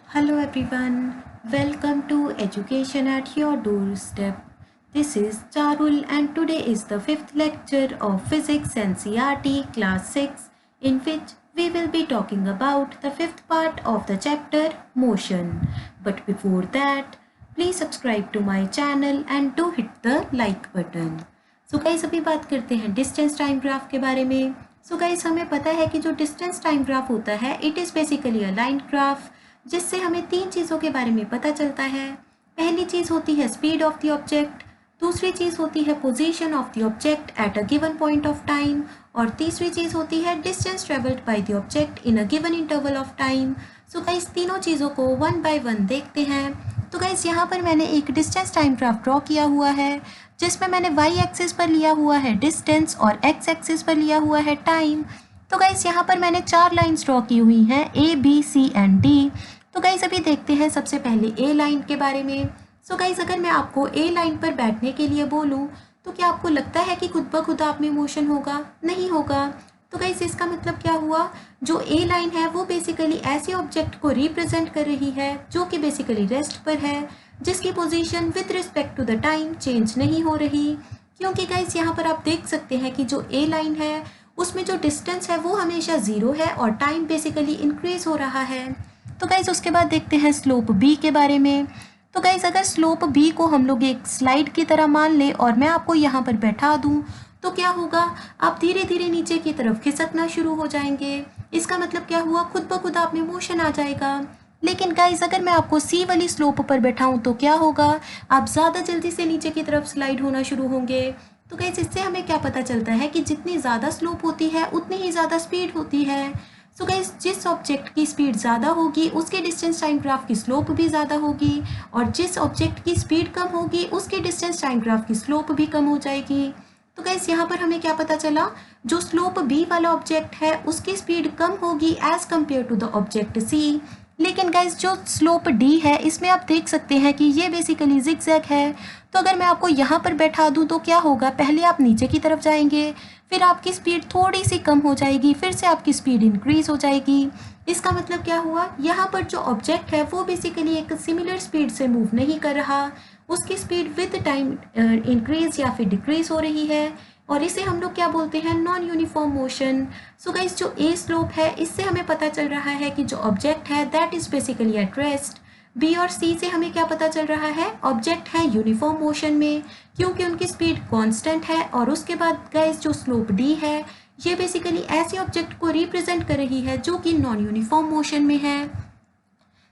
Hello everyone, welcome to Education at your doorstep. This is Charul and today is the fifth lecture of Physics NCERT class 6 in which we will be talking about the fifth part of the chapter motion. But before that, please subscribe to my channel and do hit the like button. So guys अभी बात करते हैं distance time graph के बारे में. So guys हमें पता है कि जो डिस्टेंस टाइम ग्राफ होता है it is basically a line graph जिससे हमें तीन चीज़ों के बारे में पता चलता है. पहली चीज़ होती है स्पीड ऑफ द ऑब्जेक्ट, दूसरी चीज़ होती है position of the object at a given point of time और तीसरी चीज़ होती है distance travelled by the object in a given interval of time. So guys तीनों चीज़ों को वन बाय वन देखते हैं. तो गाइस यहाँ पर मैंने एक डिस्टेंस टाइम ग्राफ ड्रॉ किया हुआ है जिसमें मैंने वाई एक्सिस पर लिया हुआ है डिस्टेंस और एक्स एक्सिस पर लिया हुआ है टाइम. तो गाइस यहाँ पर मैंने चार लाइन्स ड्रॉ की हुई हैं A B C and D. तो गाइस अभी देखते हैं सबसे पहले ए लाइन के बारे में. सो गाइस अगर मैं आपको ए लाइन पर बैठने के लिए बोलूँ तो क्या आपको लगता है कि खुद ब खुद आप में मोशन होगा? नहीं होगा. तो गाइस इसका मतलब क्या हुआ, जो ए लाइन है वो बेसिकली ऐसे ऑब्जेक्ट को रिप्रेजेंट कर रही है जो कि बेसिकली रेस्ट पर है, जिसकी position with respect to the time change नहीं हो रही. क्योंकि गाइस यहाँ पर आप देख सकते हैं कि जो ए लाइन है उसमें जो डिस्टेंस है वो हमेशा ज़ीरो है और टाइम बेसिकली इंक्रीज हो रहा है. तो गाइस उसके बाद देखते हैं स्लोप बी के बारे में. तो गाइस अगर स्लोप बी को हम लोग एक स्लाइड की तरह मान लें और मैं आपको यहाँ पर बैठा दूँ तो क्या होगा, आप धीरे धीरे नीचे की तरफ खिसकना शुरू हो जाएंगे. इसका मतलब क्या हुआ, खुद ब खुद आप में मोशन आ जाएगा. लेकिन गाइस अगर मैं आपको सी वाली स्लोप पर बैठाऊँ तो क्या होगा, आप ज़्यादा जल्दी से नीचे की तरफ स्लाइड होना शुरू होंगे. तो गाइस इससे हमें क्या पता चलता है कि जितनी ज़्यादा स्लोप होती है उतनी ही ज़्यादा स्पीड होती है. सो गाइस जिस ऑब्जेक्ट की स्पीड ज़्यादा होगी उसके डिस्टेंस टाइम ग्राफ की स्लोप भी ज़्यादा होगी और जिस ऑब्जेक्ट की स्पीड कम होगी उसके डिस्टेंस टाइम ग्राफ की स्लोप भी कम हो जाएगी. तो गाइस यहाँ पर हमें क्या पता चला, जो स्लोप बी वाला ऑब्जेक्ट है उसकी स्पीड कम होगी as compared to the object C. लेकिन गाइस जो स्लोप डी है इसमें आप देख सकते हैं कि ये बेसिकली जिगजैग है. तो अगर मैं आपको यहाँ पर बैठा दूँ तो क्या होगा, पहले आप नीचे की तरफ जाएंगे, फिर आपकी स्पीड थोड़ी सी कम हो जाएगी, फिर से आपकी स्पीड इंक्रीज हो जाएगी. इसका मतलब क्या हुआ, यहाँ पर जो ऑब्जेक्ट है वो बेसिकली एक सिमिलर स्पीड से मूव नहीं कर रहा, उसकी स्पीड विद टाइम इंक्रीज या फिर डिक्रीज हो रही है और इसे हम लोग क्या बोलते हैं, non uniform motion. So guys जो ए स्लोप है इससे हमें पता चल रहा है कि जो ऑब्जेक्ट है that is basically at rest. B और सी से हमें क्या पता चल रहा है, ऑब्जेक्ट है यूनिफॉर्म मोशन में क्योंकि उनकी स्पीड कांस्टेंट है. और उसके बाद गाइस जो स्लोप डी है ये बेसिकली ऐसे ऑब्जेक्ट को रिप्रेजेंट कर रही है जो कि नॉन यूनिफॉर्म मोशन में है.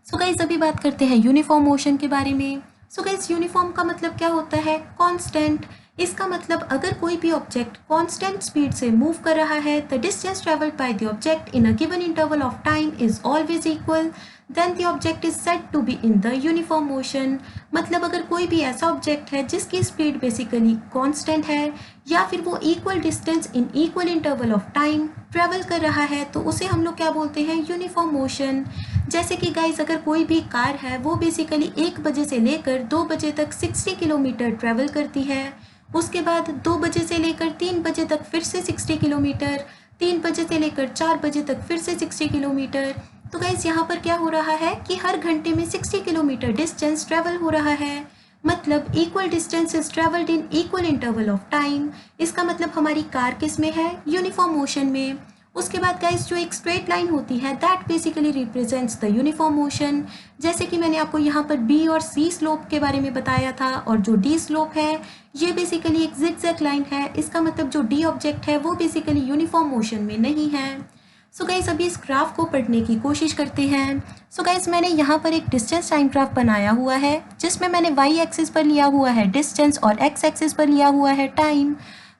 सो गाइस अभी बात करते हैं यूनिफॉर्म मोशन के बारे में. सो गाइस यूनिफॉर्म का मतलब क्या होता है, कांस्टेंट. इसका मतलब अगर कोई भी ऑब्जेक्ट कांस्टेंट स्पीड से मूव कर रहा है, the distance travelled by the object in a given interval of time is always equal, then the object is said to be in the uniform motion. मतलब अगर कोई भी ऐसा ऑब्जेक्ट है जिसकी स्पीड बेसिकली कांस्टेंट है या फिर वो equal distance in equal interval of time travel कर रहा है तो उसे हम लोग क्या बोलते हैं, यूनिफॉर्म मोशन. जैसे कि गाइस अगर कोई भी कार है वो बेसिकली 1 बजे से लेकर 2 बजे तक 60 किलोमीटर ट्रेवल करती है, उसके बाद 2 बजे से लेकर 3 बजे तक फिर से 60 किलोमीटर, 3 बजे से लेकर 4 बजे तक फिर से 60 किलोमीटर. तो गाइस यहाँ पर क्या हो रहा है कि हर घंटे में 60 किलोमीटर डिस्टेंस ट्रेवल हो रहा है. मतलब equal distance is travelled in equal interval of time. इसका मतलब हमारी कार किस में है, यूनिफॉर्म मोशन में. उसके बाद गाइस जो एक स्ट्रेट लाइन होती है that basically represents the uniform motion. जैसे कि मैंने आपको यहाँ पर बी और सी स्लोप के बारे में बताया था और जो डी स्लोप है ये बेसिकली एक जिगजैग लाइन है. इसका मतलब जो डी ऑब्जेक्ट है वो बेसिकली यूनिफॉर्म मोशन में नहीं है. सो गाइस अभी इस ग्राफ को पढ़ने की कोशिश करते हैं. सो गाइस मैंने यहाँ पर एक डिस्टेंस टाइम ग्राफ बनाया हुआ है जिसमें मैंने वाई एक्सिस पर लिया हुआ है डिस्टेंस और एक्स एक्सिस पर लिया हुआ है टाइम.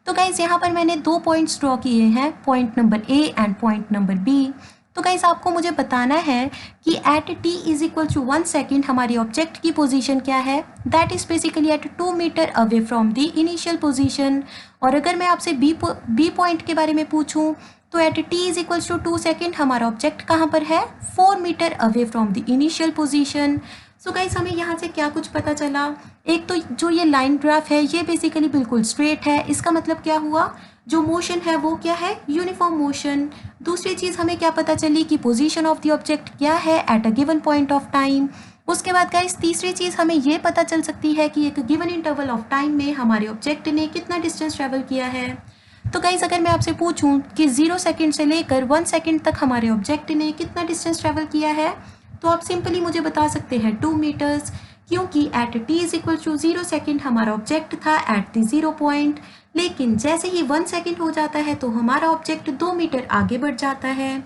तो गाइस यहाँ पर मैंने 2 पॉइंट्स ड्रॉ किए हैं, point number A and point number B. तो गाइस आपको मुझे बताना है कि at T is equal to 1 second हमारी ऑब्जेक्ट की पोजीशन क्या है, that is basically at 2 metre away from the initial position. और अगर मैं आपसे बी पॉइंट के बारे में पूछूं तो at T is equal to 2 second हमारा ऑब्जेक्ट कहाँ पर है, 4 metre away from the initial position. So guys हमें यहाँ से क्या कुछ पता चला, एक तो जो ये लाइन ग्राफ है ये बेसिकली बिल्कुल स्ट्रेट है, इसका मतलब क्या हुआ, जो मोशन है वो क्या है, यूनिफॉर्म मोशन। दूसरी चीज़ हमें क्या पता चली कि पोजीशन ऑफ द ऑब्जेक्ट क्या है at a given point of time. उसके बाद गाइस तीसरी चीज़ हमें ये पता चल सकती है कि एक गिवन इंटरवल ऑफ टाइम में हमारे ऑब्जेक्ट ने कितना डिस्टेंस ट्रेवल किया है। तो गाइस अगर मैं आपसे पूछूं कि 0 सेकंड से लेकर 1 सेकंड तक हमारे ऑब्जेक्ट ने कितना डिस्टेंस ट्रेवल किया है, तो आप सिंपली मुझे बता सकते हैं 2 मीटर्स, क्योंकि at t is equal to 0 second हमारा ऑब्जेक्ट था एट द 0 पॉइंट, लेकिन जैसे ही 1 सेकेंड हो जाता है तो हमारा ऑब्जेक्ट 2 मीटर आगे बढ़ जाता है।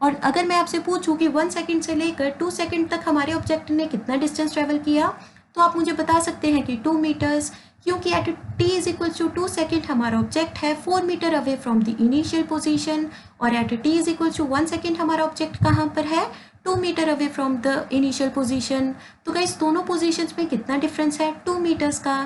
और अगर मैं आपसे पूछूं कि 1 सेकेंड से लेकर 2 सेकेंड तक हमारे ऑब्जेक्ट ने कितना डिस्टेंस ट्रेवल किया, तो आप मुझे बता सकते हैं कि 2 मीटर्स, क्योंकि at t is equal to 2 second हमारा ऑब्जेक्ट है 4 metre away from the initial position, और at t is equal to 1 second हमारा ऑब्जेक्ट कहाँ पर है, 2 metre away from the initial position. तो गाइस दोनों पोजीशंस में कितना डिफरेंस है, 2 मीटर्स का।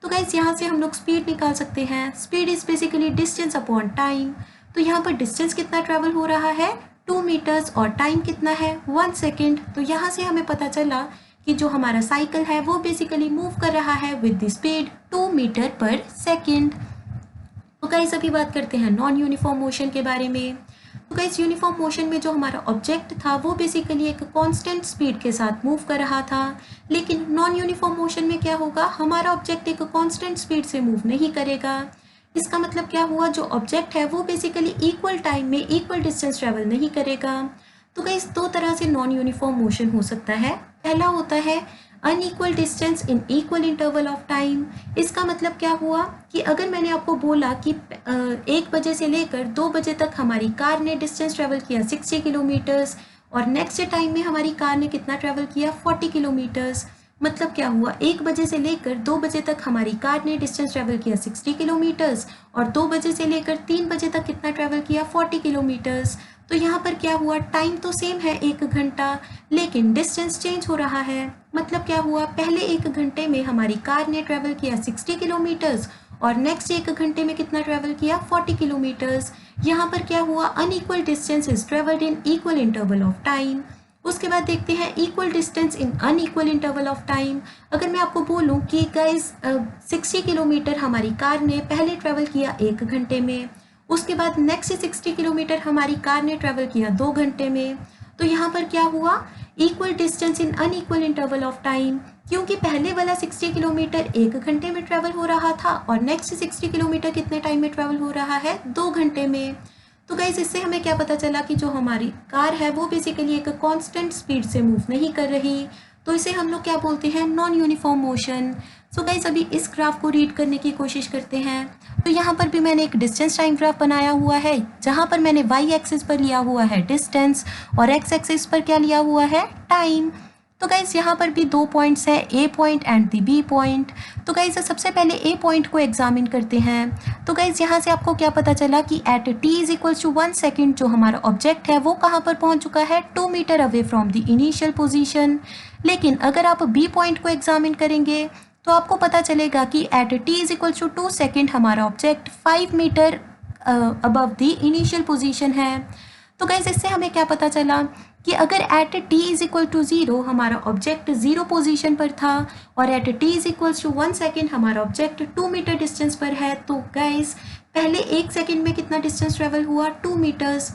तो गाइस यहाँ से हम लोग स्पीड निकाल सकते हैं, speed is basically distance upon time. तो यहाँ पर डिस्टेंस कितना ट्रेवल हो रहा है, 2 मीटर्स, और टाइम कितना है, 1 सेकेंड। तो यहाँ से हमें पता चला कि जो हमारा साइकिल है वो बेसिकली मूव कर रहा है विद द स्पीड 2 मीटर पर सेकेंड। तो गाइस अभी बात करते हैं नॉन यूनिफॉर्म मोशन के बारे में। तो गाइस यूनिफॉर्म मोशन में जो हमारा ऑब्जेक्ट था वो बेसिकली एक कांस्टेंट स्पीड के साथ मूव कर रहा था, लेकिन नॉन यूनिफॉर्म मोशन में क्या होगा, हमारा ऑब्जेक्ट एक कांस्टेंट स्पीड से मूव नहीं करेगा। इसका मतलब क्या हुआ, जो ऑब्जेक्ट है वो बेसिकली इक्वल टाइम में इक्वल डिस्टेंस ट्रेवल नहीं करेगा। तो गाइस दो तरह से नॉन यूनिफॉर्म मोशन हो सकता है। पहला होता है unequal distance in equal interval of time. इसका मतलब क्या हुआ कि अगर मैंने आपको बोला कि 1 बजे से लेकर 2 बजे तक हमारी कार ने डिस्टेंस ट्रेवल किया 60 किलोमीटर्स, और नेक्स्ट टाइम में हमारी कार ने कितना ट्रेवल किया, 40 किलोमीटर्स। मतलब क्या हुआ, 1 बजे से लेकर 2 बजे तक हमारी कार ने डिस्टेंस ट्रेवल किया 60 किलोमीटर्स, और 2 बजे से लेकर 3 बजे तक कितना ट्रेवल किया, 40 किलोमीटर्स। तो यहाँ पर क्या हुआ, टाइम तो सेम है 1 घंटा, लेकिन डिस्टेंस चेंज हो रहा है। मतलब क्या हुआ, पहले 1 घंटे में हमारी कार ने ट्रेवल किया 60 किलोमीटर्स, और नेक्स्ट 1 घंटे में कितना ट्रेवल किया, 40 किलोमीटर्स। यहाँ पर क्या हुआ, unequal distance is travelled in equal interval of time. उसके बाद देखते हैं equal distance in unequal interval of time. अगर मैं आपको बोलूं कि गाइस 60 किलोमीटर हमारी कार ने पहले ट्रेवल किया 1 घंटे में, उसके बाद नेक्स्ट 60 किलोमीटर हमारी कार ने ट्रेवल किया 2 घंटे में, तो यहाँ पर क्या हुआ, equal distance in unequal interval of time, क्योंकि पहले वाला 60 किलोमीटर 1 घंटे में ट्रेवल हो रहा था, और नेक्स्ट 60 किलोमीटर कितने टाइम में ट्रेवल हो रहा है, 2 घंटे में। तो गाइस इससे हमें क्या पता चला कि जो हमारी कार है वो बेसिकली एक कांस्टेंट स्पीड से मूव नहीं कर रही, तो इसे हम लोग क्या बोलते हैं, non uniform motion. So guys अभी इस ग्राफ को रीड करने की कोशिश करते हैं। तो यहाँ पर भी मैंने एक डिस्टेंस टाइम ग्राफ बनाया हुआ है, जहाँ पर मैंने वाई एक्सिस पर लिया हुआ है डिस्टेंस, और एक्स एक्सिस पर क्या लिया हुआ है, टाइम। तो गाइस यहाँ पर भी 2 पॉइंट्स है, A point and the B point. तो गाइस सबसे पहले ए पॉइंट को एग्जामिन करते हैं। तो गाइस यहाँ से आपको क्या पता चला कि at t is equal to 1 second जो हमारा ऑब्जेक्ट है वो कहाँ पर पहुँच चुका है, 2 metre away from the initial position. लेकिन अगर आप बी पॉइंट को एग्जामिन करेंगे तो आपको पता चलेगा कि at t is equal to 2 second हमारा object 5 metre above the initial position है। तो गाइस इससे हमें क्या पता चला कि अगर at t is equal to 0 हमारा ऑब्जेक्ट 0 पोजीशन पर था, और at t is equal to 1 second हमारा ऑब्जेक्ट 2 मीटर डिस्टेंस पर है, तो गाइस पहले 1 सेकेंड में कितना डिस्टेंस ट्रेवल हुआ, 2 मीटर्स।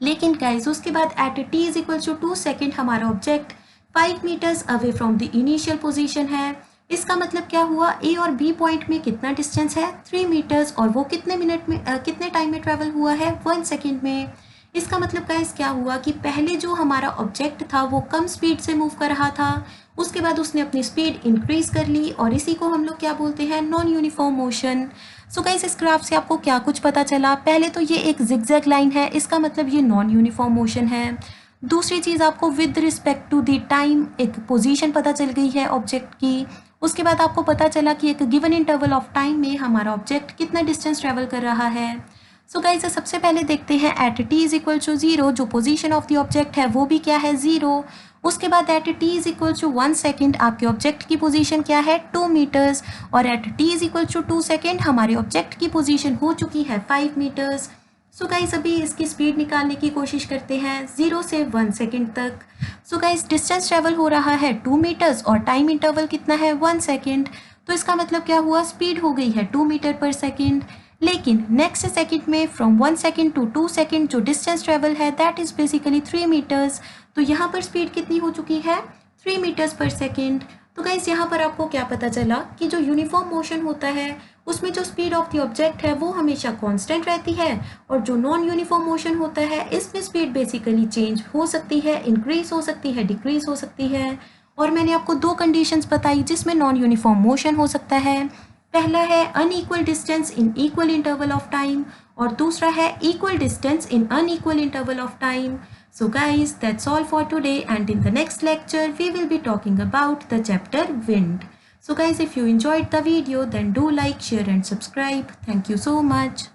लेकिन गाइस उसके बाद at t is equal to 2 second हमारा object 5 metres away from the initial position है। इसका मतलब क्या हुआ, ए और बी पॉइंट में कितना डिस्टेंस है, 3 मीटर्स, और वो कितने मिनट में कितने टाइम में ट्रेवल हुआ है, 1 सेकेंड में। इसका मतलब गाइस क्या हुआ कि पहले जो हमारा ऑब्जेक्ट था वो कम स्पीड से मूव कर रहा था, उसके बाद उसने अपनी स्पीड इंक्रीज कर ली, और इसी को हम लोग क्या बोलते हैं, non uniform motion. So guys इस ग्राफ से आपको क्या कुछ पता चला, पहले तो ये एक जिगजैग लाइन है, इसका मतलब ये नॉन यूनिफॉर्म मोशन है। दूसरी चीज़ आपको with respect to the time एक पोजीशन पता चल गई है ऑब्जेक्ट की। उसके बाद आपको पता चला कि एक गिवन इंटरवल ऑफ टाइम में हमारा ऑब्जेक्ट कितना डिस्टेंस ट्रेवल कर रहा है। सो गाइस सबसे पहले देखते हैं at t is equal to 0 जो पोजीशन ऑफ द ऑब्जेक्ट है वो भी क्या है, 0। उसके बाद at t is equal to 1 second आपके ऑब्जेक्ट की पोजीशन क्या है, 2 मीटर्स, और at t is equal to 2 second हमारे ऑब्जेक्ट की पोजीशन हो चुकी है 5 मीटर्स। सो गाइस अभी इसकी स्पीड निकालने की कोशिश करते हैं 0 से 1 सेकेंड तक। सो गाइस डिस्टेंस ट्रेवल हो रहा है 2 मीटर्स और टाइम इंटरवल कितना है 1 सेकेंड। तो इसका मतलब क्या हुआ, स्पीड हो गई है 2 मीटर पर सेकेंड। लेकिन नेक्स्ट सेकेंड में फ्रॉम 1 सेकेंड टू 2 सेकेंड जो डिस्टेंस ट्रेवल है दैट इज़ बेसिकली 3 मीटर्स। तो यहाँ पर स्पीड कितनी हो चुकी है 3 मीटर्स पर सेकेंड। तो गाइस यहाँ पर आपको क्या पता चला कि जो यूनिफॉर्म मोशन होता है उसमें जो स्पीड ऑफ द ऑब्जेक्ट है वो हमेशा कांस्टेंट रहती है, और जो नॉन यूनिफॉर्म मोशन होता है इसमें स्पीड बेसिकली चेंज हो सकती है, इंक्रीज हो सकती है, डिक्रीज हो सकती है। और मैंने आपको दो कंडीशंस बताई जिसमें नॉन यूनिफॉर्म मोशन हो सकता है। पहला है unequal distance in equal interval of time, और दूसरा है equal distance in unequal interval of time. So guys, that's all for today, and in the next lecture we will be talking about the chapter wind. So guys, if you enjoyed the video then do like, share and subscribe. Thank you so much.